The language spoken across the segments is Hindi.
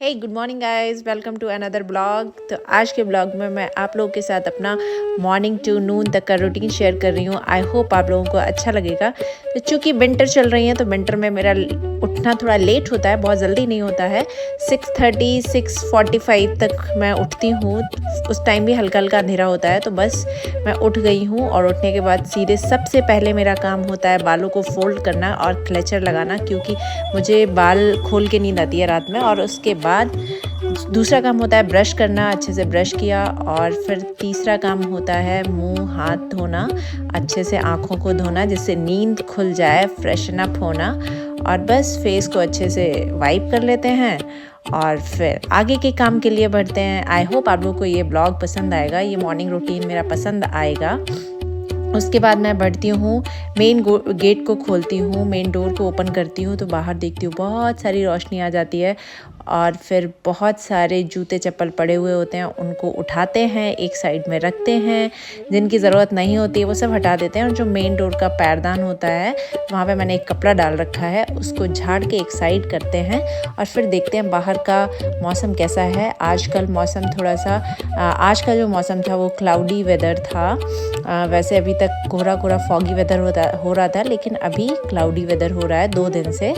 Hey good morning guys, welcome to another blog. तो आज के ब्लॉग में मैं आप लोगों के साथ अपना मॉर्निंग टू नून तक का रूटीन शेयर कर रही हूँ। आई होप आप लोगों को अच्छा लगेगा। तो चूँकि विंटर चल रही है तो विंटर में मेरा उठना थोड़ा लेट होता है, बहुत जल्दी नहीं होता है। 6:30 6:45 तक मैं उठती हूँ। उस टाइम भी हल्का हल्का अंधेरा होता है। तो बस मैं उठ गई हूँ और उठने के बाद सीधे सबसे पहले मेरा काम होता है बालों को फोल्ड करना और क्लेचर लगाना, क्योंकि मुझे बाल खोल के नींद आती है रात में। और उसके बाद दूसरा काम होता है ब्रश करना, अच्छे से ब्रश किया। और फिर तीसरा काम होता है मुंह हाथ धोना, अच्छे से आँखों को धोना जिससे नींद खुल जाए, फ्रेशन अप होना। और बस फेस को अच्छे से वाइप कर लेते हैं और फिर आगे के काम के लिए बढ़ते हैं। आई होप आप लोगों को ये ब्लॉग पसंद आएगा, ये मॉर्निंग रूटीन मेरा पसंद आएगा। उसके बाद मैं बढ़ती हूँ, मेन गेट को खोलती हूँ, मेन डोर को ओपन करती हूँ। तो बाहर देखती हूँ बहुत सारी रोशनी आ जाती है और फिर बहुत सारे जूते चप्पल पड़े हुए होते हैं, उनको उठाते हैं, एक साइड में रखते हैं। जिनकी ज़रूरत नहीं होती है वो सब हटा देते हैं। और जो मेन डोर का पैरदान होता है वहाँ पे मैंने एक कपड़ा डाल रखा है, उसको झाड़ के एक साइड करते हैं। और फिर देखते हैं बाहर का मौसम कैसा है। आजकल मौसम थोड़ा सा आज का जो मौसम था वो क्लाउडी वेदर था। वैसे अभी तक कोहरा कोहरा फॉगी वेदर हो रहा था, लेकिन अभी क्लाउडी वेदर हो रहा है 2 दिन से।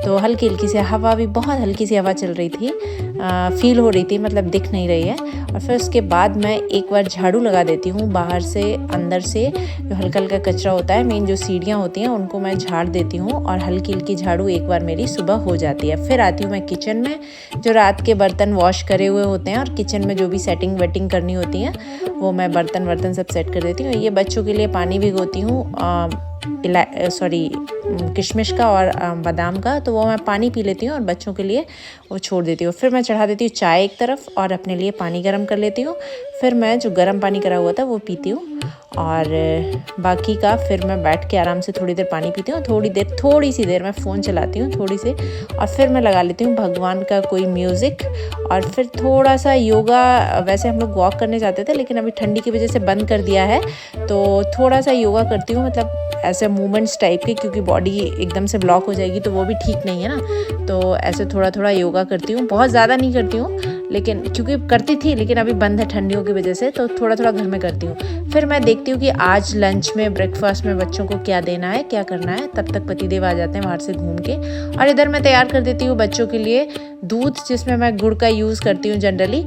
तो हल्की हल्की सी हवा भी, बहुत हल्की सी हवा चल रही थी, फील हो रही थी, मतलब दिख नहीं रही है। और फिर उसके बाद मैं एक बार झाड़ू लगा देती हूँ बाहर से अंदर से। जो हल्का हल्का कचरा होता है, मेन जो सीढ़ियाँ होती हैं उनको मैं झाड़ देती हूँ और हल्की हल्की झाड़ू एक बार मेरी सुबह हो जाती है। फिर आती हूँ मैं किचन में, जो रात के बर्तन वॉश करे हुए होते हैं और किचन में जो भी सेटिंग वेटिंग करनी होती है वो मैं बर्तन सब सेट कर देती हूँ। ये बच्चों के लिए पानी भिगोती हूँ, किशमिश का और बादाम का, तो वो मैं पानी पी लेती हूँ और बच्चों के लिए वो छोड़ देती हूँ। फिर मैं चढ़ा देती हूँ चाय एक तरफ और अपने लिए पानी गर्म कर लेती हूँ। फिर मैं जो गर्म पानी करा हुआ था वो पीती हूँ और बाकी का फिर मैं बैठ के आराम से थोड़ी देर पानी पीती हूँ, थोड़ी सी देर मैं फ़ोन चलाती हूँ थोड़ी सी। और फिर मैं लगा लेती हूँ भगवान का कोई म्यूज़िक और फिर थोड़ा सा योगा। वैसे हम लोग वॉक करने जाते थे लेकिन अभी ठंडी की वजह से बंद कर दिया है, तो थोड़ा सा योगा करती हूँ, मतलब ऐसे मूवमेंट्स टाइप के, क्योंकि बॉडी एकदम से ब्लॉक हो जाएगी तो वो भी ठीक नहीं है ना। तो ऐसे थोड़ा थोड़ा योगा करती हूँ, बहुत ज़्यादा नहीं करती हूँ, लेकिन क्योंकि करती थी लेकिन अभी बंद है ठंडियों की वजह से, तो थोड़ा थोड़ा घर में करती हूँ। फिर मैं देखती हूँ कि आज लंच में, ब्रेकफास्ट में बच्चों को क्या देना है, क्या करना है। तब तक पतिदेव आ जाते हैं बाहर से घूम के। और इधर मैं तैयार कर देती हूँ बच्चों के लिए दूध, जिसमें मैं गुड़ का यूज़ करती हूँ जनरली।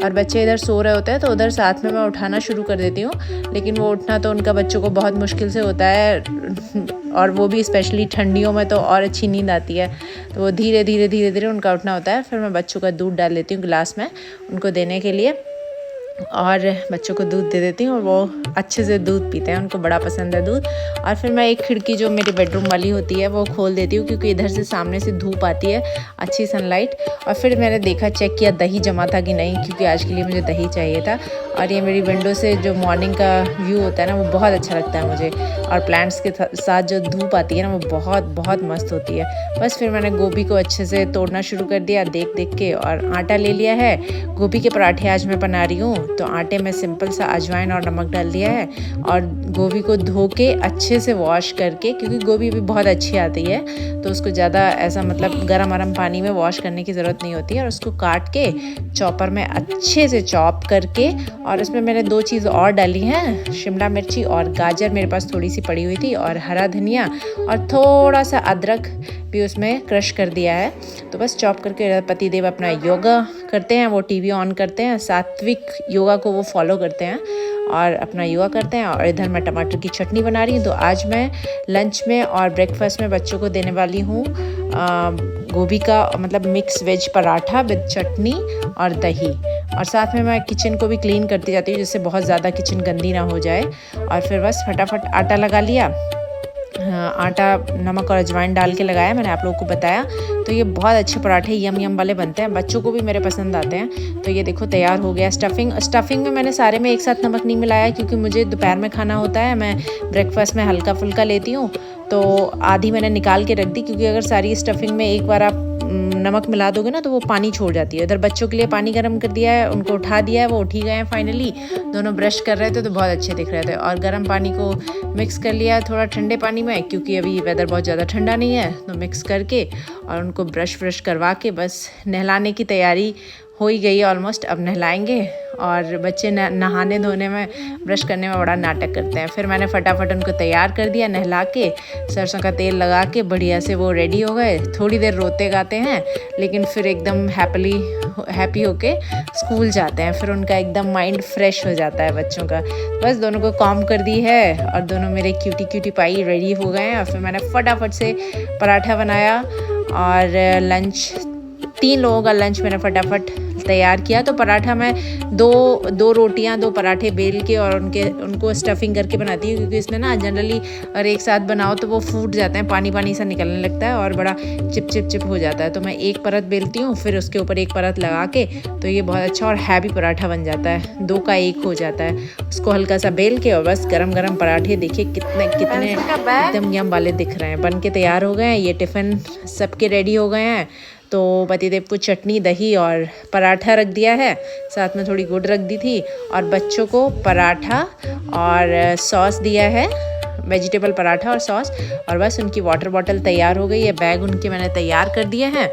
और बच्चे इधर सो रहे होते हैं तो उधर साथ में मैं उठाना शुरू कर देती हूँ, लेकिन वो उठना तो उनका बच्चों को बहुत मुश्किल से होता है और वो भी स्पेशली ठंडियों में तो और अच्छी नींद आती है। तो वो धीरे धीरे उनका उठना होता है। फिर मैं बच्चों का दूध डाल देती हूँ गिलास में उनको देने के लिए और बच्चों को दूध दे देती हूँ और वो अच्छे से दूध पीते हैं, उनको बड़ा पसंद है दूध। और फिर मैं एक खिड़की जो मेरी बेडरूम वाली होती है वो खोल देती हूँ, क्योंकि इधर से सामने से धूप आती है, अच्छी सनलाइट। और फिर मैंने देखा, चेक किया दही जमा था कि नहीं, क्योंकि आज के लिए मुझे दही चाहिए था। और ये मेरी विंडो से जो मॉर्निंग का व्यू होता है ना वो बहुत अच्छा लगता है मुझे। और प्लांट्स के साथ जो धूप आती है ना वो बहुत बहुत मस्त होती है। बस फिर मैंने गोभी को अच्छे से तोड़ना शुरू कर दिया देख के, और आटा ले लिया है। गोभी के पराठे आज मैं बना रही हूँ, तो आटे में सिंपल सा अजवाइन और नमक डाल दिया है और गोभी को धो के अच्छे से वॉश करके, क्योंकि गोभी भी बहुत अच्छी आती है तो उसको ज़्यादा ऐसा मतलब गरम पानी में वॉश करने की ज़रूरत नहीं होती है। और उसको काट के चॉपर में अच्छे से चॉप करके, और इसमें मैंने 2 चीज़ और डाली हैं, शिमला मिर्ची और गाजर मेरे पास थोड़ी सी पड़ी हुई थी, और हरा धनिया और थोड़ा सा अदरक भी उसमें क्रश कर दिया है। तो बस चॉप करके पतिदेव अपना योगा करते हैं, वो टीवी ऑन करते हैं, सात्विक योगा को वो फॉलो करते हैं और अपना योगा करते हैं। और इधर मैं टमाटर की चटनी बना रही हूँ। तो आज मैं लंच में और ब्रेकफास्ट में बच्चों को देने वाली हूँ गोभी का मतलब मिक्स वेज पराठा विद चटनी और दही। और साथ में मैं किचन को भी क्लीन करती जाती हूँ, जिससे बहुत ज़्यादा किचन गंदी ना हो जाए। और फिर बस फटाफट आटा लगा लिया, आटा नमक और अजवाइन डाल के लगाया, मैंने आप लोगों को बताया। तो ये बहुत अच्छे पराठे यम वाले बनते हैं, बच्चों को भी मेरे पसंद आते हैं। तो ये देखो तैयार हो गया। स्टफिंग में मैंने सारे में एक साथ नमक नहीं मिलाया, क्योंकि मुझे दोपहर में खाना होता है, मैं ब्रेकफास्ट में हल्का फुल्का लेती हूँ। तो आधी मैंने निकाल के रख दी, क्योंकि अगर सारी स्टफिंग में एक बार आप नमक मिला दोगे ना तो वो पानी छोड़ जाती है। इधर बच्चों के लिए पानी गर्म कर दिया है, उनको उठा दिया है, वो उठ ही गए हैं फाइनली। दोनों ब्रश कर रहे थे तो बहुत अच्छे दिख रहे थे। और गर्म पानी को मिक्स कर लिया है थोड़ा ठंडे पानी में, क्योंकि अभी वेदर बहुत ज़्यादा ठंडा नहीं है। तो मिक्स करके और उनको ब्रश व्रश करवा के बस नहलाने की तैयारी हो ही गई है ऑलमोस्ट। अब नहलाएंगे। और बच्चे नहाने धोने में, ब्रश करने में बड़ा नाटक करते हैं। फिर मैंने फटाफट उनको तैयार कर दिया, नहला के सरसों का तेल लगा के बढ़िया से वो रेडी हो गए। थोड़ी देर रोते गाते हैं लेकिन फिर एकदम हैप्पी होके स्कूल जाते हैं। फिर उनका एकदम माइंड फ्रेश हो जाता है बच्चों का। बस दोनों को कॉम कर दी है और दोनों मेरे क्यूटी पाई रेडी हो गए हैं। और फिर मैंने फटाफट से पराठा बनाया और लंच, 3 लोगों का लंच मैंने फटाफट तैयार किया। तो पराठा मैं दो रोटियां 2 पराठे बेल के और उनको स्टफिंग करके बनाती हूँ, क्योंकि इसमें ना जनरली अगर एक साथ बनाओ तो वो फूट जाते हैं, पानी सा निकलने लगता है और बड़ा चिप हो जाता है। तो मैं एक परत बेलती हूँ, फिर उसके ऊपर एक परत लगा के, तो ये बहुत अच्छा और हैवी पराठा बन जाता है। 2 का 1 हो जाता है। उसको हल्का सा बेल के और बस गरम पराठे देखिए कितने एकदम यम वाले दिख रहे हैं। बन के तैयार हो गए हैं। ये टिफ़िन सबके रेडी हो गए हैं। तो पतिदेव को चटनी, दही और पराठा रख दिया है, साथ में थोड़ी गुड़ रख दी थी। और बच्चों को पराठा और सॉस दिया है, वेजिटेबल पराठा और सॉस। और बस उनकी वाटर बॉटल तैयार हो गई है, बैग उनके मैंने तैयार कर दिए हैं।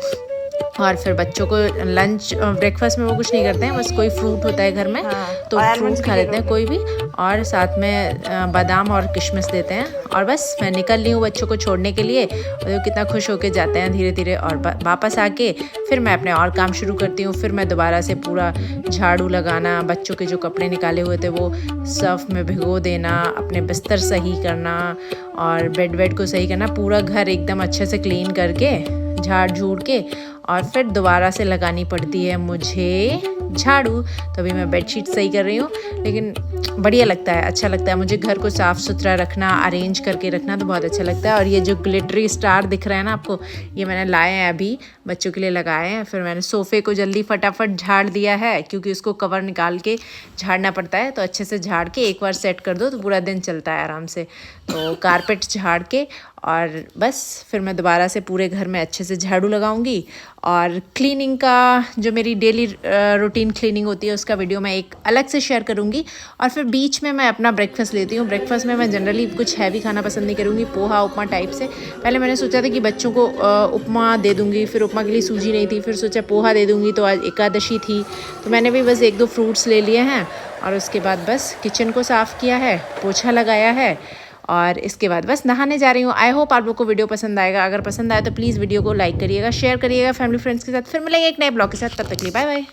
और फिर बच्चों को लंच ब्रेकफास्ट में वो कुछ नहीं करते हैं, बस कोई फ्रूट होता है घर में तो फ्रूट खा लेते हैं कोई भी, और साथ में बादाम और किशमिश देते हैं। और बस मैं निकल रही हूँ बच्चों को छोड़ने के लिए। और कितना खुश होके जाते हैं धीरे धीरे। और वापस आके फिर मैं अपने और काम शुरू करती हूँ। फिर मैं दोबारा से पूरा झाड़ू लगाना, बच्चों के जो कपड़े निकाले हुए थे वो सर्फ में भिगो देना, अपने बिस्तर सही करना और बेड को सही करना, पूरा घर एकदम अच्छे से क्लीन करके झाड़ झूड़ के और फिर दोबारा से लगानी पड़ती है मुझे झाड़ू। तो अभी मैं बेडशीट सही कर रही हूँ, लेकिन बढ़िया लगता है, अच्छा लगता है मुझे घर को साफ़ सुथरा रखना, अरेंज करके रखना तो बहुत अच्छा लगता है। और ये जो ग्लिटरी स्टार दिख रहा है ना आपको, ये मैंने लाए हैं अभी बच्चों के लिए लगाए हैं। फिर मैंने सोफ़े को जल्दी फटाफट झाड़ दिया है, क्योंकि उसको कवर निकाल के झाड़ना पड़ता है। तो अच्छे से झाड़ के एक बार सेट कर दो तो पूरा दिन चलता है आराम से। तो कारपेट झाड़ के और बस फिर मैं दोबारा से पूरे घर में अच्छे से झाड़ू लगाऊंगी। और क्लीनिंग का जो मेरी डेली रूटीन क्लीनिंग होती है उसका वीडियो मैं एक अलग से शेयर करूंगी। और फिर बीच में मैं अपना ब्रेकफास्ट लेती हूँ। ब्रेकफास्ट में मैं जनरली कुछ हैवी खाना पसंद नहीं करूँगी, पोहा उपमा टाइप से। पहले मैंने सोचा था कि बच्चों को उपमा दे दूँगी, फिर उपमा के लिए सूजी नहीं थी, फिर सोचा पोहा दे दूँगी। तो आज एकादशी थी तो मैंने भी बस 1-2 फ्रूट्स ले लिए हैं। और उसके बाद बस किचन को साफ़ किया है, पोछा लगाया है और इसके बाद बस नहाने जा रही हूँ। आई होप आप लोग को वीडियो पसंद आएगा। अगर पसंद आए तो प्लीज़ वीडियो को लाइक करिएगा, शेयर करिएगा फैमिली फ्रेंड्स के साथ। फिर मिलेंगे एक नए ब्लॉग के साथ, तब तक के लिए बाय बाय।